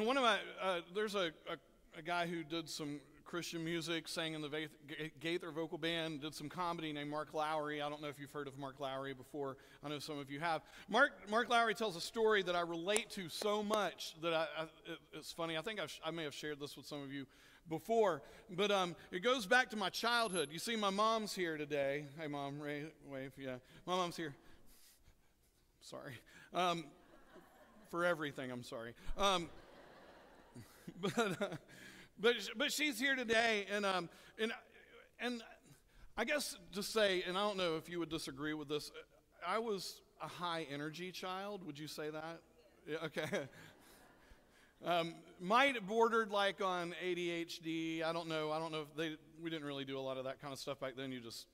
One of my, there's a guy who did some Christian music, sang in the Gaither vocal band, did some comedy named Mark Lowry. I don't know if you've heard of Mark Lowry before. I know some of you have. Mark Lowry tells a story that I relate to so much that it's funny. I think I may have shared this with some of you before, but it goes back to my childhood. You see, my mom's here today. Hey, Mom, wave. Yeah, my mom's here. Sorry. For everything, I'm sorry. But she's here today, and I guess to say, and I don't know if you would disagree with this, I was a high energy child. Would you say that? Yeah, okay. Might have bordered like on ADHD. I don't know if we didn't really do a lot of that kind of stuff back then. You just,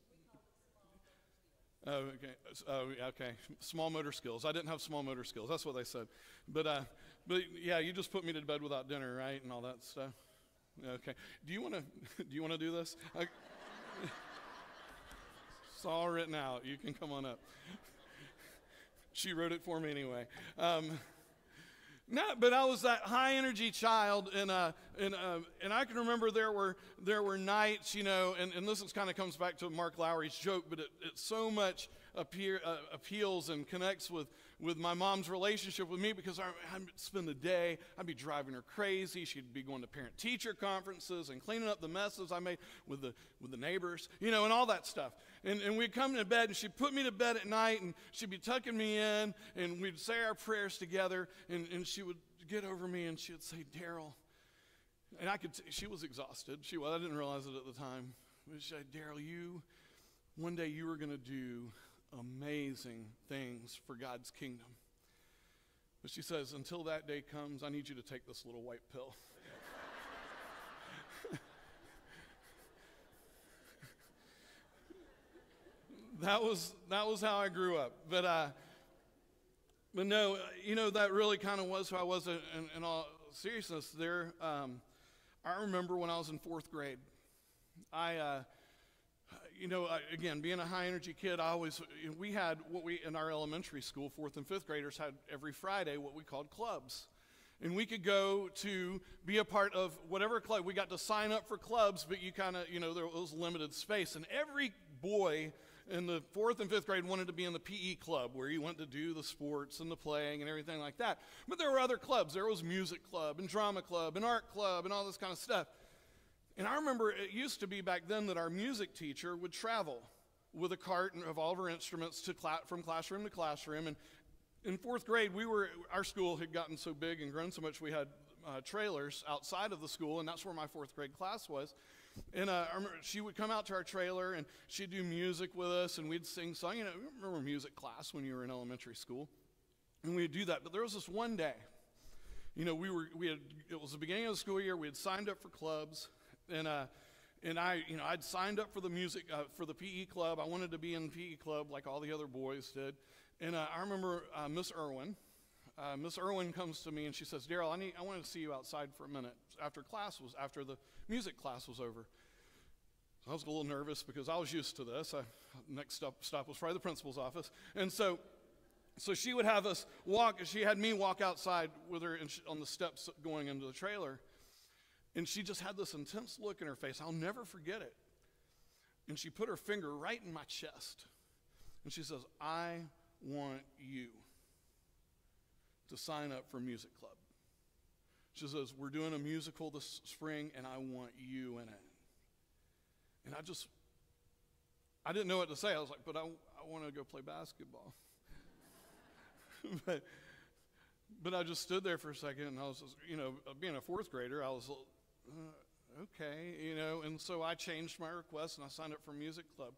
oh, okay. Oh, okay. Small motor skills. I didn't have small motor skills. That's what they said. But yeah, you just put me to bed without dinner, right, and all that stuff. Okay. Do you want to do this? It's all written out. You can come on up. She wrote it for me anyway. No, but I was that high energy child, and I can remember there were nights, and this is kind of comes back to Mark Lowry's joke, but it so much appeals and connects with my mom's relationship with me, because I'd spend the day, I'd be driving her crazy. She'd be going to parent-teacher conferences and cleaning up the messes I made with the neighbors, and all that stuff. And we'd come to bed, and she'd put me to bed at night, and she'd be tucking me in, and we'd say our prayers together, and she would get over me, and she would say, Daryl, and she was exhausted. I didn't realize it at the time. But she'd say, Daryl, one day you were going to do amazing things for God's kingdom. But she says, until that day comes, I need you to take this little white pill. That was how I grew up. But no, that really kind of was who I was in all seriousness there. I remember when I was in 4th grade, again, being a high-energy kid, we had in our elementary school, 4th and 5th graders had every Friday what we called clubs. And we could go to be a part of whatever club. We got to sign up for clubs, but you kind of, there was limited space. And every boy in the 4th and 5th grade wanted to be in the PE club, where you went to do the sports and the playing and everything like that. But there were other clubs. There was music club and drama club and art club and all this kind of stuff. And I remember it used to be back then that our music teacher would travel with a cart of all of our instruments from classroom to classroom. And in 4th grade, our school had gotten so big and grown so much, we had trailers outside of the school, and that's where my 4th grade class was. And I remember she would come out to our trailer, and she'd do music with us, and we'd sing songs. Remember music class when you were in elementary school? And we'd do that. But there was this one day, it was the beginning of the school year. We had signed up for clubs. And I'd signed up for the music, for the PE club. I wanted to be in the PE club like all the other boys did. And I remember Miss Irwin. Miss Irwin comes to me and she says, Daryl, I wanted to see you outside for a minute after the music class was over. So I was a little nervous because I was used to this. Next stop was probably the principal's office. And so she would have us she had me walk outside with her on the steps going into the trailer. And she just had this intense look in her face. I'll never forget it. And she put her finger right in my chest. And she says, I want you to sign up for music club. She says, we're doing a musical this spring, and I want you in it. And I didn't know what to say. I was like, but I want to go play basketball. But I just stood there for a second, and I was just, being a 4th grader, I was okay, and so I changed my request and I signed up for music club.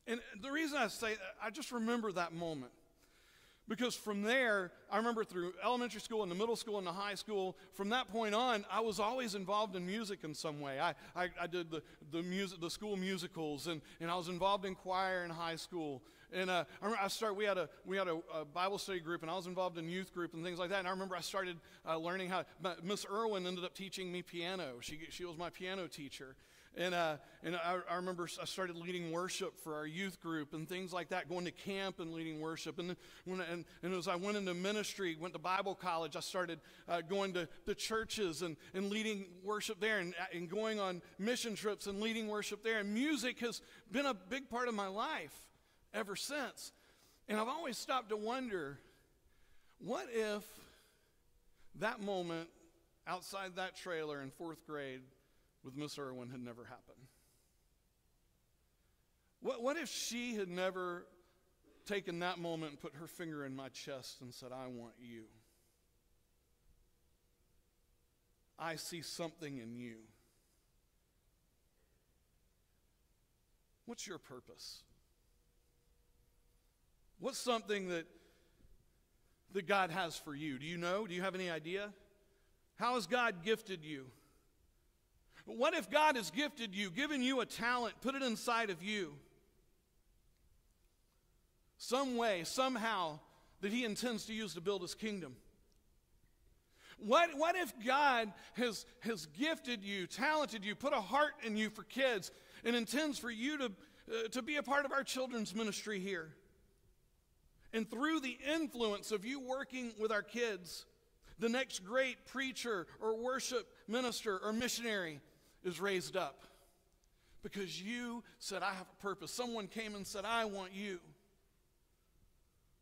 And the reason I say that, I just remember that moment. Because from there, I remember through elementary school and the middle school and the high school, from that point on, I was always involved in music in some way. I did the school musicals, and I was involved in choir in high school. And I remember we had a Bible study group, and I was involved in youth group and things like that. And I remember I started learning Miss Irwin ended up teaching me piano. She was my piano teacher. I remember I started leading worship for our youth group and things like that, going to camp and leading worship. And as I went into ministry, went to Bible college, I started going to the churches and leading worship there and going on mission trips and leading worship there. And music has been a big part of my life ever since. And I've always stopped to wonder, what if that moment outside that trailer in 4th grade with Miss Irwin had never happened? What if she had never taken that moment and put her finger in my chest and said, I want you. I see something in you. What's your purpose? What's something that God has for you? Do you know? Do you have any idea? How has God gifted you? What if God has gifted you, given you a talent, put it inside of you? Some way, somehow, that He intends to use to build His kingdom. What if God has gifted you, talented you, put a heart in you for kids, and intends for you to be a part of our children's ministry here? And through the influence of you working with our kids, the next great preacher or worship minister or missionary is raised up. Because you said, I have a purpose. Someone came and said, I want you.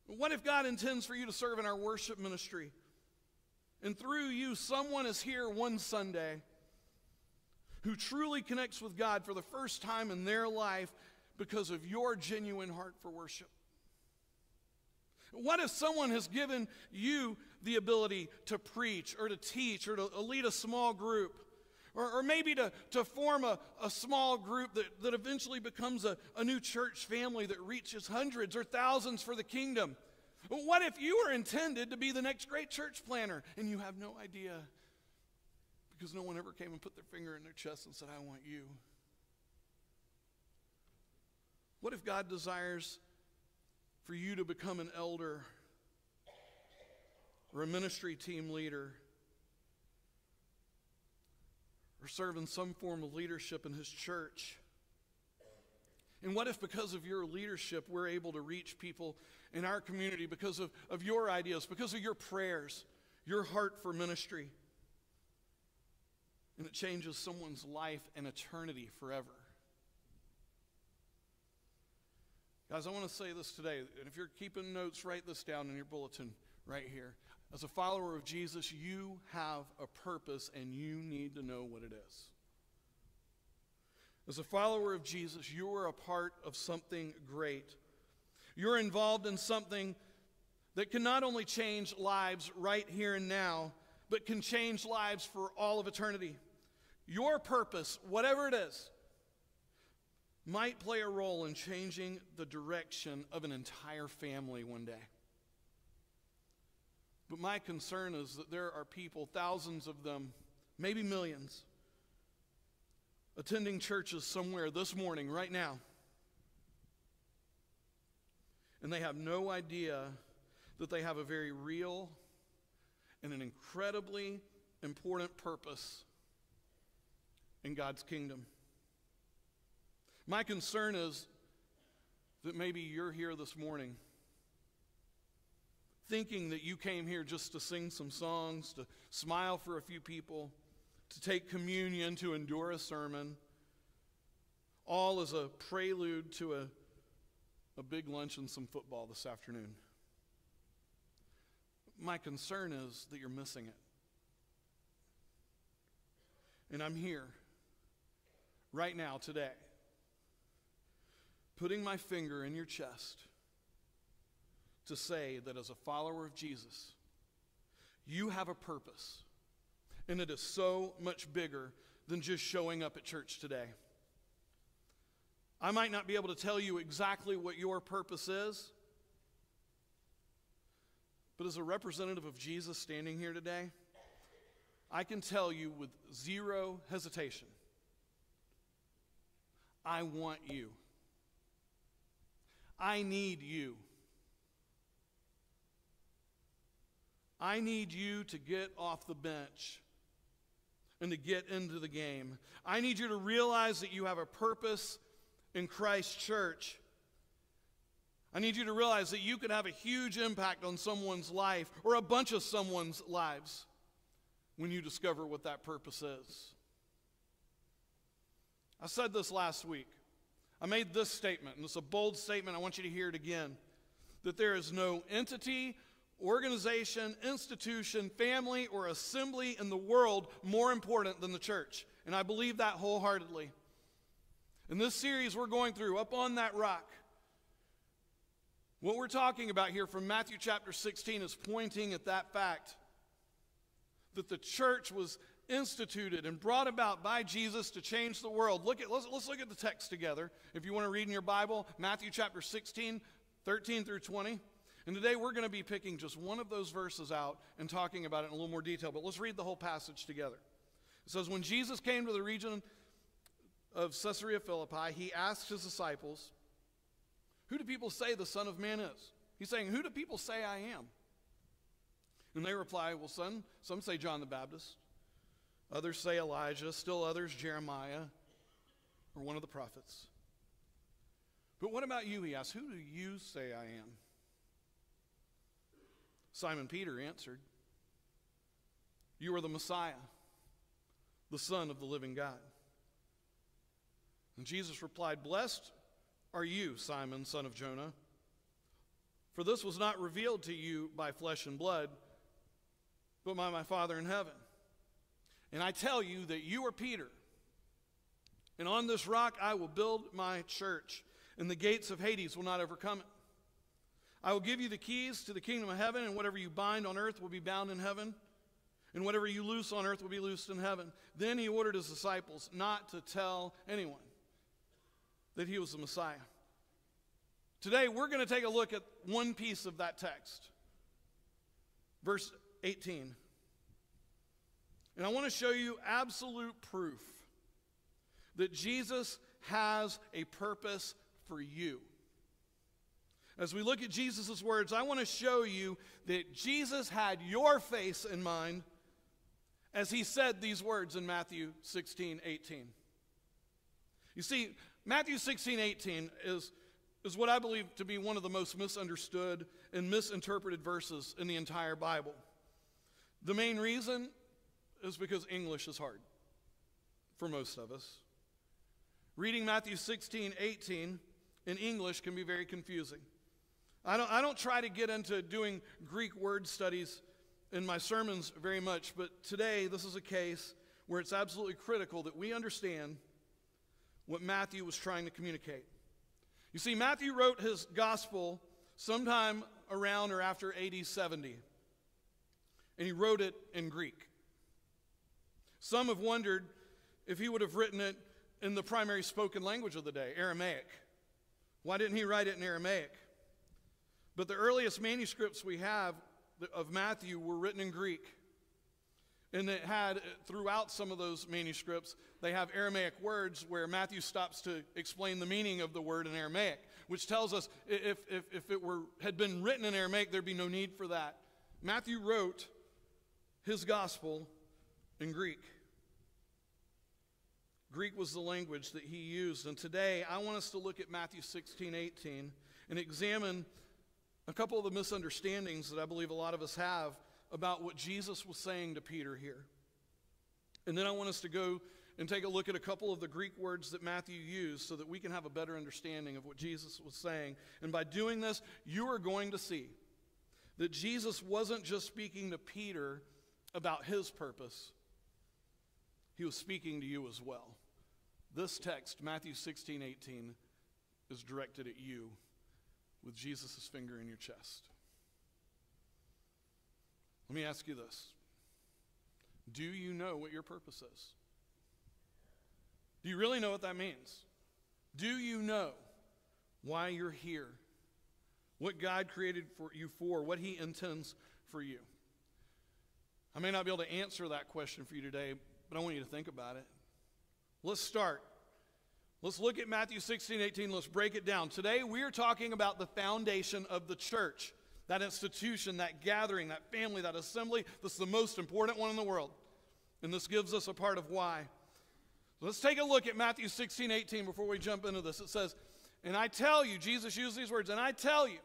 What if God intends for you to serve in our worship ministry? And through you, someone is here one Sunday who truly connects with God for the first time in their life because of your genuine heart for worship. What if someone has given you the ability to preach or to teach or to lead a small group? Or maybe to form a small group that eventually becomes a new church family that reaches hundreds or thousands for the kingdom? What if you were intended to be the next great church planner and you have no idea because no one ever came and put their finger in their chest and said, I want you? What if God desires for you to become an elder or a ministry team leader or serve in some form of leadership in His church? And what if because of your leadership we're able to reach people in our community because of your ideas, because of your prayers, your heart for ministry, and it changes someone's life and eternity forever? Guys, I want to say this today, and if you're keeping notes, write this down in your bulletin right here. As a follower of Jesus, you have a purpose and you need to know what it is. As a follower of Jesus, you are a part of something great. You're involved in something that can not only change lives right here and now, but can change lives for all of eternity. Your purpose, whatever it is, might play a role in changing the direction of an entire family one day. But my concern is that there are people, thousands of them, maybe millions, attending churches somewhere this morning, right now, and they have no idea that they have a very real and an incredibly important purpose in God's kingdom. My concern is that maybe you're here this morning thinking that you came here just to sing some songs, to smile for a few people, to take communion, to endure a sermon, all as a prelude to a big lunch and some football this afternoon. My concern is that you're missing it. And I'm here, right now, today, putting my finger in your chest to say that as a follower of Jesus, you have a purpose, and it is so much bigger than just showing up at church today. I might not be able to tell you exactly what your purpose is, but as a representative of Jesus standing here today, I can tell you with zero hesitation, I want you. I need you. I need you to get off the bench and to get into the game. I need you to realize that you have a purpose in Christ's church. I need you to realize that you can have a huge impact on someone's life or a bunch of someone's lives when you discover what that purpose is. I said this last week. I made this statement, and it's a bold statement. I want you to hear it again. That there is no entity, organization, institution, family, or assembly in the world more important than the church. And I believe that wholeheartedly. In this series we're going through, Up on That Rock, what we're talking about here from Matthew chapter 16 is pointing at that fact that the church was instituted and brought about by Jesus to change the world. Let's look at the text together. If you want to read in your Bible, Matthew chapter 16, 13 through 20. And today we're going to be picking just one of those verses out and talking about it in a little more detail. But let's read the whole passage together. It says, when Jesus came to the region of Caesarea Philippi, he asked his disciples, who do people say the Son of Man is? He's saying, who do people say I am? And they reply, well, some say John the Baptist. Others say Elijah. Still others, Jeremiah or one of the prophets. But what about you, he asked. Who do you say I am? Simon Peter answered, you are the Messiah, the Son of the living God. And Jesus replied, blessed are you, Simon, son of Jonah, for this was not revealed to you by flesh and blood, but by my Father in heaven. And I tell you that you are Peter, and on this rock I will build my church, and the gates of Hades will not overcome it. I will give you the keys to the kingdom of heaven, and whatever you bind on earth will be bound in heaven, and whatever you loose on earth will be loosed in heaven. Then he ordered his disciples not to tell anyone that he was the Messiah. Today we're going to take a look at one piece of that text. Verse 18. And I want to show you absolute proof that Jesus has a purpose for you. As we look at Jesus' words, I want to show you that Jesus had your face in mind as he said these words in Matthew 16:18. You see, Matthew 16:18 is what I believe to be one of the most misunderstood and misinterpreted verses in the entire Bible. The main reason is because English is hard for most of us. Reading Matthew 16:18 in English can be very confusing. I don't try to get into doing Greek word studies in my sermons very much, but today this is a case where it's absolutely critical that we understand what Matthew was trying to communicate. You see, Matthew wrote his gospel sometime around or after AD 70, and he wrote it in Greek. Some have wondered if he would have written it in the primary spoken language of the day, Aramaic. Why didn't he write it in Aramaic? But the earliest manuscripts we have of Matthew were written in Greek. And it had, throughout some of those manuscripts, they have Aramaic words where Matthew stops to explain the meaning of the word in Aramaic, which tells us if it had been written in Aramaic, there'd be no need for that. Matthew wrote his gospel in Greek. Greek was the language that he used. And today, I want us to look at Matthew 16:18 and examine a couple of the misunderstandings that I believe a lot of us have about what Jesus was saying to Peter here. And then I want us to go and take a look at a couple of the Greek words that Matthew used so that we can have a better understanding of what Jesus was saying. And by doing this, you are going to see that Jesus wasn't just speaking to Peter about his purpose. He was speaking to you as well. This text, Matthew 16:18, is directed at you with Jesus' finger in your chest. Let me ask you this. Do you know what your purpose is? Do you really know what that means? Do you know why you're here? What God created you for? What he intends for you? I may not be able to answer that question for you today, but I want you to think about it. Let's start. Let's look at Matthew 16:18. Let's break it down. Today we are talking about the foundation of the church. That institution, that gathering, that family, that assembly, that's the most important one in the world. And this gives us a part of why. Let's take a look at Matthew 16:18 before we jump into this. It says, and I tell you, Jesus used these words, and I tell you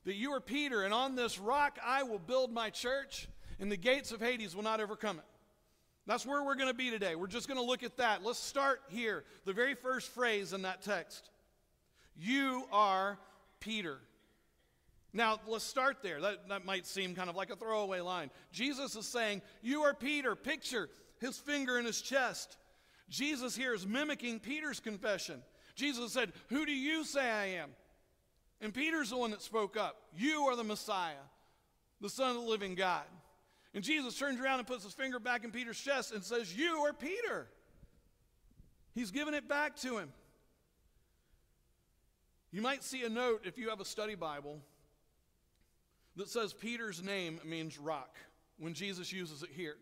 that you are Peter, and on this rock I will build my church, and the gates of Hades will not overcome it. That's where we're going to be today. We're just going to look at that. Let's start here. The very first phrase in that text. You are Peter. Now, let's start there. That might seem kind of like a throwaway line. Jesus is saying, you are Peter. Picture his finger in his chest. Jesus here is mimicking Peter's confession. Jesus said, who do you say I am? And Peter's the one that spoke up. You are the Messiah, the Son of the living God. And Jesus turns around and puts his finger back in Peter's chest and says, you are Peter. He's given it back to him. You might see a note if you have a study Bible that says Peter's name means rock when Jesus uses it here.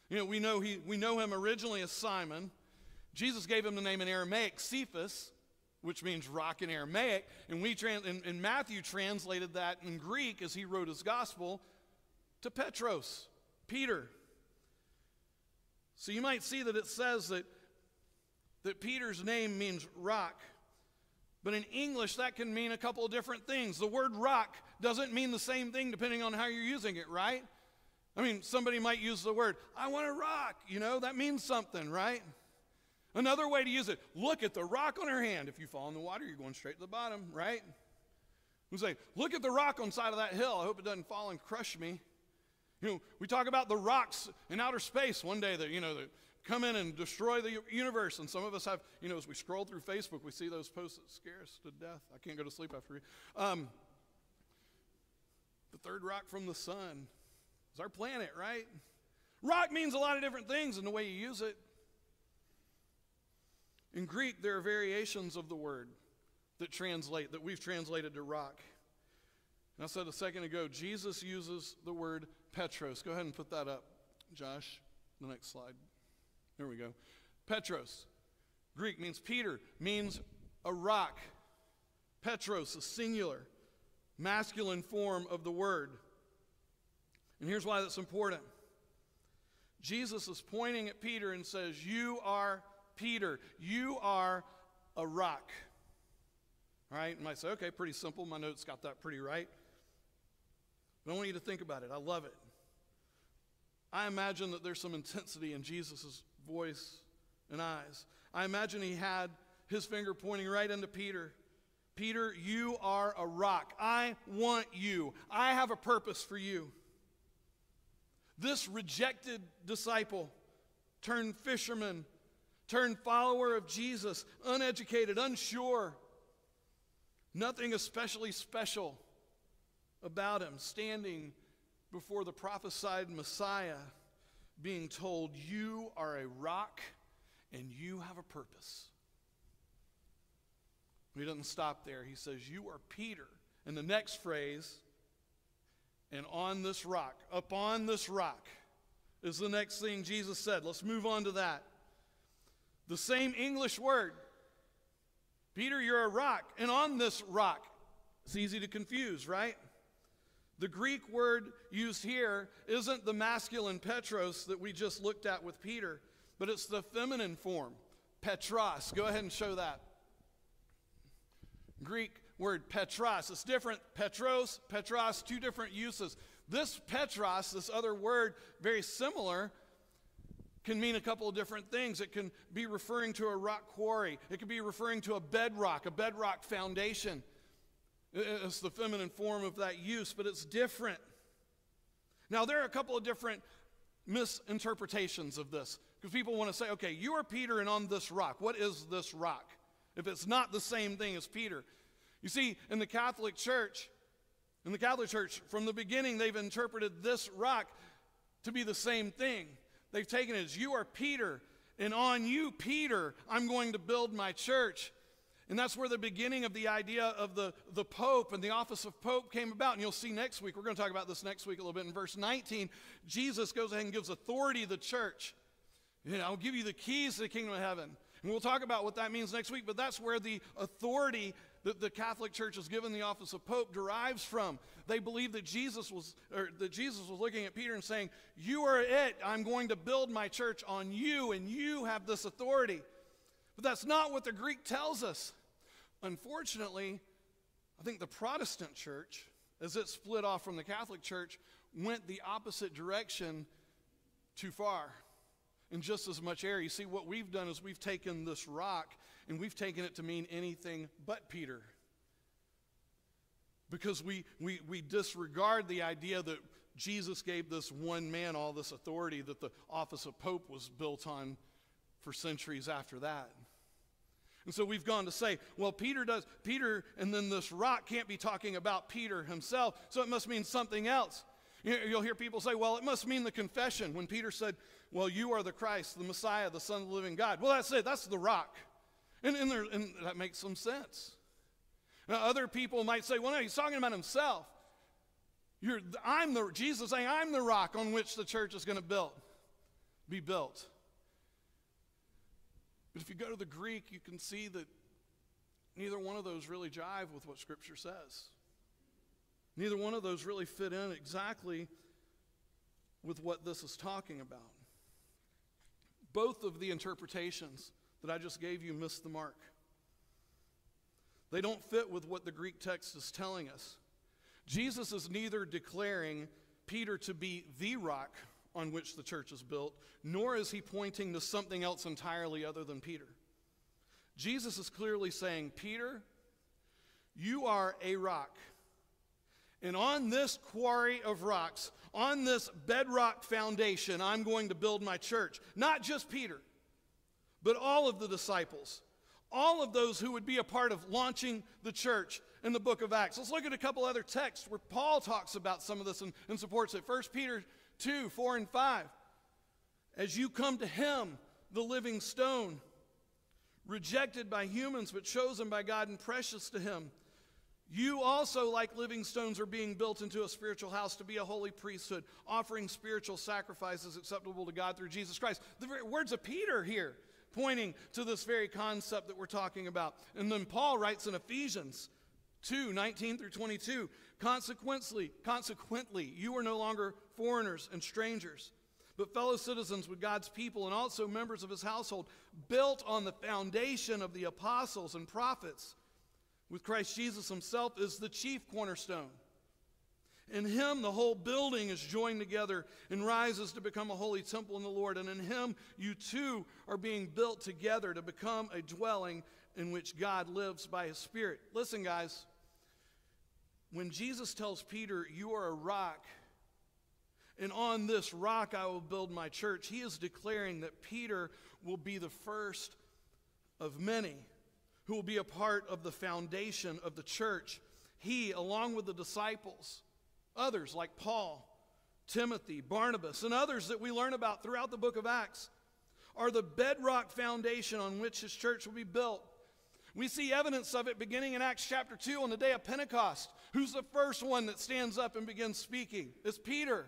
You know, we know him originally as Simon. Jesus gave him the name in Aramaic, Cephas, which means rock in Aramaic. And and Matthew translated that in Greek as he wrote his gospel to Petros, Peter. So you might see that it says that Peter's name means rock. But in English, that can mean a couple of different things. The word rock doesn't mean the same thing depending on how you're using it, right? I mean, somebody might use the word, I want to rock. You know, that means something, right? Another way to use it, look at the rock on her hand. If you fall in the water, you're going straight to the bottom, right? We say, look at the rock on the side of that hill. I hope it doesn't fall and crush me. You know, we talk about the rocks in outer space one day that come in and destroy the universe. And some of us have, as we scroll through Facebook, we see those posts that scare us to death. I can't go to sleep after you. The third rock from the sun is our planet, right? Rock means a lot of different things in the way you use it. In Greek, there are variations of the word that we've translated to rock. And I said a second ago, Jesus uses the word Petros. Go ahead and put that up, Josh. The next slide. There we go. Petros. Greek means Peter, means a rock. Petros, a singular, masculine form of the word. And here's why that's important. Jesus is pointing at Peter and says, you are Peter. You are a rock. All right? You might say, okay, pretty simple. My notes got that pretty right. But I want you to think about it. I love it. I imagine that there's some intensity in Jesus' voice and eyes. I imagine he had his finger pointing right into Peter. Peter, you are a rock. I want you. I have a purpose for you. This rejected disciple turned fisherman, turned follower of Jesus, uneducated, unsure, nothing especially special about him, standing before the prophesied Messiah, being told, you are a rock and you have a purpose. He doesn't stop there. He says, you are Peter. And the next phrase, and on this rock, upon this rock, is the next thing Jesus said. Let's move on to that. The same English word. Peter, you're a rock, and on this rock. It's easy to confuse, right? The Greek word used here isn't the masculine Petros that we just looked at with Peter, but it's the feminine form, Petros. Go ahead and show that. Greek word Petros. It's different. Petros, Petros, two different uses. This Petros, this other word, very similar, can mean a couple of different things. It can be referring to a rock quarry. It can be referring to a bedrock foundation. It's the feminine form of that use, but it's different. Now, there are a couple of different misinterpretations of this, because people want to say, okay, you are Peter and on this rock. What is this rock? If it's not the same thing as Peter. You see, in the Catholic Church, from the beginning, they've interpreted this rock to be the same thing. They've taken it as, you are Peter, and on you, Peter, I'm going to build my church. And that's where the beginning of the idea of the Pope and the office of Pope came about. And you'll see next week, we're going to talk about this next week a little bit. In verse 19, Jesus goes ahead and gives authority to the church. I'll give you the keys to the kingdom of heaven. And we'll talk about what that means next week, but that's where the authority that the Catholic Church has given the office of Pope derives from. They believe that Jesus was looking at Peter and saying, you are it. I'm going to build my church on you, and you have this authority. But that's not what the Greek tells us. Unfortunately, I think the Protestant church, as it split off from the Catholic Church, went the opposite direction too far in just as much error. You see, what we've done is we've taken this rock and we've taken it to mean anything but Peter. Because we disregard the idea that Jesus gave this one man all this authority that the office of Pope was built on for centuries after that. And so we've gone to say, well, Peter, and then this rock can't be talking about Peter himself, so it must mean something else. You'll hear people say, well, it must mean the confession. When Peter said, well, you are the Christ, the Messiah, the Son of the living God. Well, that's it. That's the rock. And that makes some sense. Now, other people might say, well, no, he's talking about himself. Jesus saying, I'm the rock on which the church is going to be built. But if you go to the Greek, you can see that neither one of those really jive with what Scripture says. Neither one of those really fit in exactly with what this is talking about. Both of the interpretations that I just gave you miss the mark. They don't fit with what the Greek text is telling us. Jesus is neither declaring Peter to be the rock on which the church is built, nor is he pointing to something else entirely other than Peter. Jesus is clearly saying, Peter, you are a rock. And on this quarry of rocks, on this bedrock foundation, I'm going to build my church. Not just Peter, but all of the disciples. All of those who would be a part of launching the church in the book of Acts. Let's look at a couple other texts where Paul talks about some of this and supports it. 1 Peter 2, 4 and 5. As you come to him, the living stone, rejected by humans but chosen by God and precious to him, you also, like living stones, are being built into a spiritual house to be a holy priesthood, offering spiritual sacrifices acceptable to God through Jesus Christ. The very words of Peter here pointing to this very concept that we're talking about. And then Paul writes in Ephesians 2, 19 through 22, Consequently, you are no longer foreigners and strangers, but fellow citizens with God's people and also members of his household, built on the foundation of the apostles and prophets, with Christ Jesus himself as the chief cornerstone. In him, the whole building is joined together and rises to become a holy temple in the Lord. And in him, you too are being built together to become a dwelling in which God lives by his Spirit. Listen, guys, when Jesus tells Peter, you are a rock, and on this rock I will build my church, he is declaring that Peter will be the first of many who will be a part of the foundation of the church. He, along with the disciples, others like Paul, Timothy, Barnabas, and others that we learn about throughout the book of Acts, are the bedrock foundation on which his church will be built. We see evidence of it beginning in Acts chapter 2 on the day of Pentecost. Who's the first one that stands up and begins speaking? It's Peter.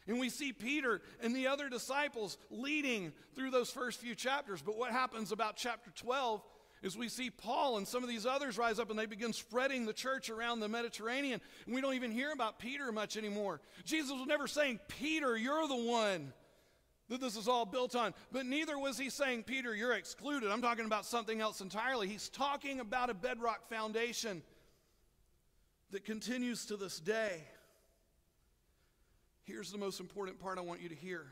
And we see Peter and the other disciples leading through those first few chapters. But what happens about chapter 12 is we see Paul and some of these others rise up and they begin spreading the church around the Mediterranean. And we don't even hear about Peter much anymore. Jesus was never saying, Peter, you're the one that this is all built on. But neither was he saying, Peter, you're excluded. I'm talking about something else entirely. He's talking about a bedrock foundation that continues to this day. Here's the most important part I want you to hear.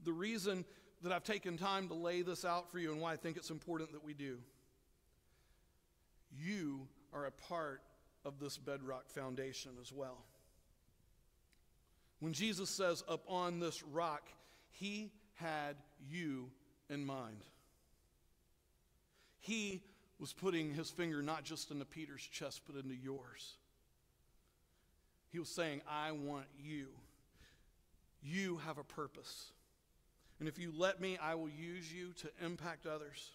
The reason that I've taken time to lay this out for you and why I think it's important that we do. You are a part of this bedrock foundation as well. When Jesus says, up on this rock, he had you in mind. He was putting his finger not just into Peter's chest, but into yours. He was saying, I want you. You have a purpose. And if you let me, I will use you to impact others.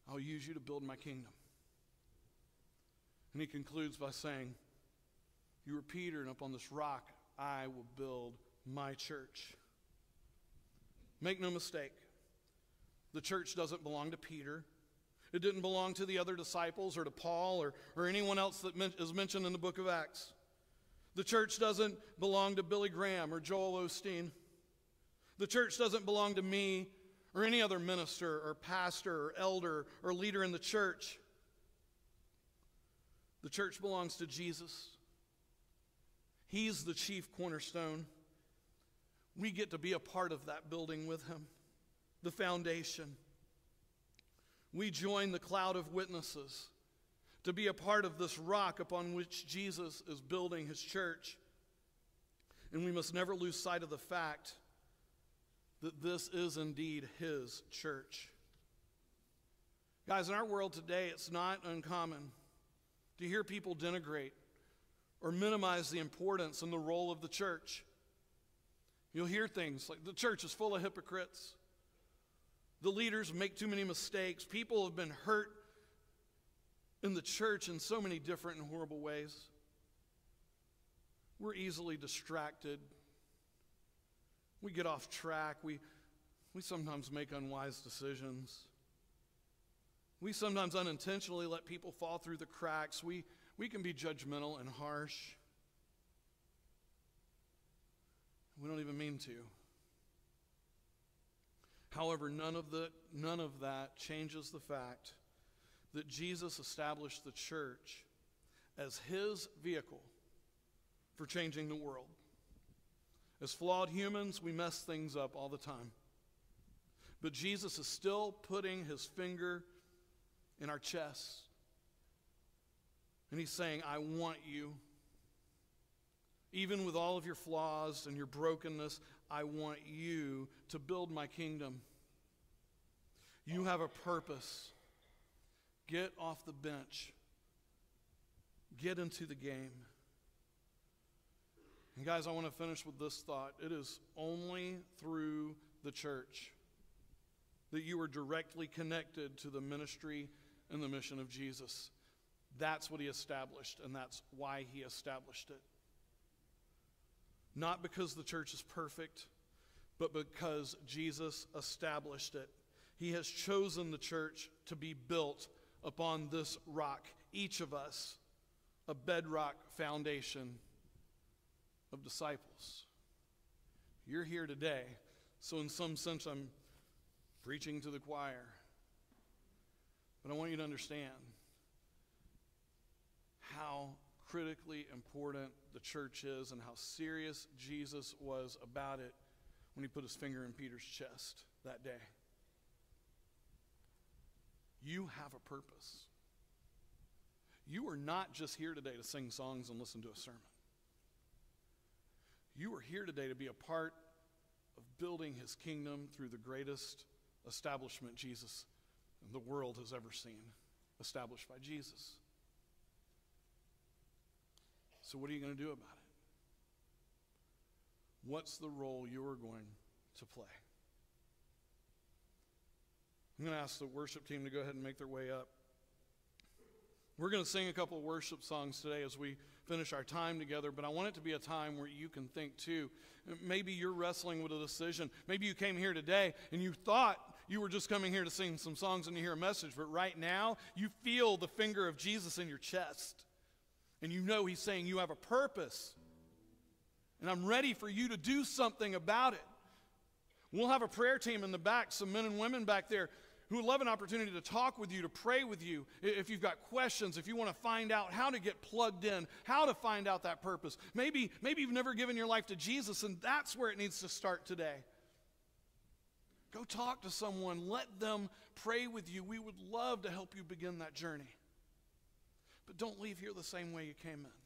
I'll use you to build my kingdom. And he concludes by saying, you are Peter, and up on this rock, I will build my church. Make no mistake, the church doesn't belong to Peter. It didn't belong to the other disciples or to Paul or anyone else that is mentioned in the book of Acts. The church doesn't belong to Billy Graham or Joel Osteen. The church doesn't belong to me or any other minister or pastor or elder or leader in the church. The church belongs to Jesus. He's the chief cornerstone. We get to be a part of that building with him, the foundation. We join the cloud of witnesses to be a part of this rock upon which Jesus is building his church. And we must never lose sight of the fact that this is indeed his church. Guys, in our world today, it's not uncommon to hear people denigrate or minimize the importance and the role of the church. You'll hear things like the church is full of hypocrites. The leaders make too many mistakes. People have been hurt in the church in so many different and horrible ways. We're easily distracted. We get off track. We sometimes make unwise decisions. We sometimes unintentionally let people fall through the cracks. We can be judgmental and harsh. We don't even mean to. However, none of that changes the fact that Jesus established the church as his vehicle for changing the world. As flawed humans, we mess things up all the time. But Jesus is still putting his finger in our chests. And he's saying, I want you. Even with all of your flaws and your brokenness, I want you to build my kingdom. You have a purpose. Get off the bench. Get into the game. And guys, I want to finish with this thought. It is only through the church that you are directly connected to the ministry and the mission of Jesus. That's what he established, and that's why he established it. Not because the church is perfect, but because Jesus established it. He has chosen the church to be built upon this rock, each of us, a bedrock foundation of disciples. You're here today, so in some sense I'm preaching to the choir. But I want you to understand how critically important the church is and how serious Jesus was about it when he put his finger in Peter's chest that day. You have a purpose. You are not just here today to sing songs and listen to a sermon. You are here today to be a part of building his kingdom through the greatest establishment Jesus and the world has ever seen, established by Jesus. So what are you going to do about it? What's the role you're going to play? I'm going to ask the worship team to go ahead and make their way up. We're going to sing a couple of worship songs today as we finish our time together, but I want it to be a time where you can think too. Maybe you're wrestling with a decision. Maybe you came here today and you thought you were just coming here to sing some songs and to hear a message, but right now you feel the finger of Jesus in your chest. And you know he's saying you have a purpose. And I'm ready for you to do something about it. We'll have a prayer team in the back, some men and women back there who would love an opportunity to talk with you, to pray with you. If you've got questions, if you want to find out how to get plugged in, how to find out that purpose. Maybe you've never given your life to Jesus, and that's where it needs to start today. Go talk to someone. Let them pray with you. We would love to help you begin that journey. But don't leave here the same way you came in.